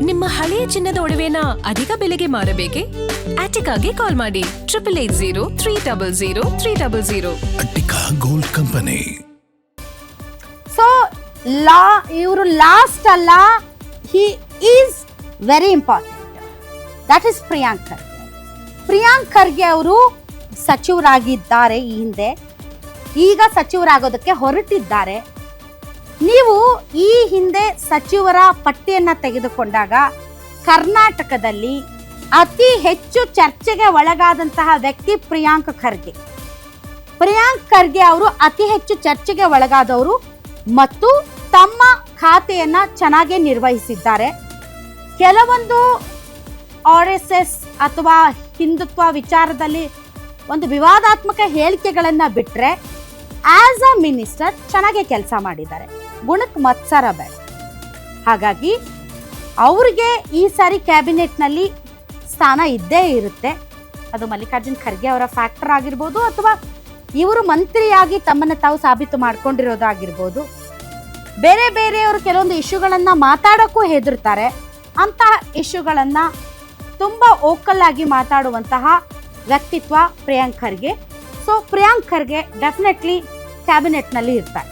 ನಿಮ್ಮ ಹಳೆಯ ಚಿನ್ನದ ಒಡವೆನ ಅಧಿಕ ಬೆಲೆಗೆ ಮಾರಬೇಕೆ? ಆಟಿಕಾಗೆ ಕಾಲ್ ಮಾಡಿ 8880 ಅಟ್ಟಿಕಾ ಗೋಲ್ಡ್ ಕಂಪನಿ. ಸೊ ಇವರು ಲಾಸ್ಟ್ ಅಲ್ಲ, he is very important. That is Priyank Kharge ಅವರು ಸಚಿವರಾಗಿದ್ದಾರೆ ಈ ಹಿಂದೆ, ಈಗ ಸಚಿವರಾಗೋದಕ್ಕೆ ಹೊರಟಿದ್ದಾರೆ. ನೀವು ಈ ಹಿಂದೆ ಸಚಿವರ ಪಟ್ಟಿಯನ್ನು ತೆಗೆದುಕೊಂಡಾಗ ಕರ್ನಾಟಕದಲ್ಲಿ ಅತಿ ಹೆಚ್ಚು ಚರ್ಚೆಗೆ ಒಳಗಾದಂತಹ ವ್ಯಕ್ತಿ ಪ್ರಿಯಾಂಕ್ ಖರ್ಗೆ ಅವರು ಅತಿ ಹೆಚ್ಚು ಚರ್ಚೆಗೆ ಒಳಗಾದವರು ಮತ್ತು ತಮ್ಮ ಖಾತೆಯನ್ನ ಚೆನ್ನಾಗಿ ನಿರ್ವಹಿಸಿದ್ದಾರೆ. ಕೆಲವೊಂದು RSS ಅಥವಾ ಹಿಂದುತ್ವ ವಿಚಾರದಲ್ಲಿ ಒಂದು ವಿವಾದಾತ್ಮಕ ಹೇಳಿಕೆಗಳನ್ನು ಬಿಟ್ಟರೆ ಆಸ್ ಅ ಮಿನಿಸ್ಟರ್ ಚೆನ್ನಾಗಿ ಕೆಲಸ ಮಾಡಿದ್ದಾರೆ. ಗುಣಕ್ಕೆ ಮತ್ಸರ ಬೇಡ. ಹಾಗಾಗಿ ಅವ್ರಿಗೆ ಈ ಸಾರಿ ಕ್ಯಾಬಿನೆಟ್ನಲ್ಲಿ ಸ್ಥಾನ ಇದ್ದೇ ಇರುತ್ತೆ. ಅದು ಮಲ್ಲಿಕಾರ್ಜುನ್ ಖರ್ಗೆ ಅವರ ಫ್ಯಾಕ್ಟರ್ ಆಗಿರ್ಬೋದು ಅಥವಾ ಇವರು ಮಂತ್ರಿಯಾಗಿ ತಮ್ಮನ್ನು ತಾವು ಸಾಬೀತು ಮಾಡ್ಕೊಂಡಿರೋದಾಗಿರ್ಬೋದು. ಬೇರೆಯವರು ಕೆಲವೊಂದು ಇಶ್ಯೂಗಳನ್ನು ಮಾತಾಡೋಕ್ಕೂ ಹೆದರ್ತಾರೆ. ಅಂತಹ ಇಶ್ಯೂಗಳನ್ನು ತುಂಬ ಓಕಲ್ ಆಗಿ ಮಾತಾಡುವಂತಹ ವ್ಯಕ್ತಿತ್ವ ಪ್ರಿಯಾಂಕ್ ಖರ್ಗೆ. ಸೊ ಪ್ರಿಯಾಂಕ್ ಖರ್ಗೆ ಡೆಫಿನೆಟ್ಲಿ ಕ್ಯಾಬಿನೆಟ್ನಲ್ಲಿ ಇರ್ತಾರೆ.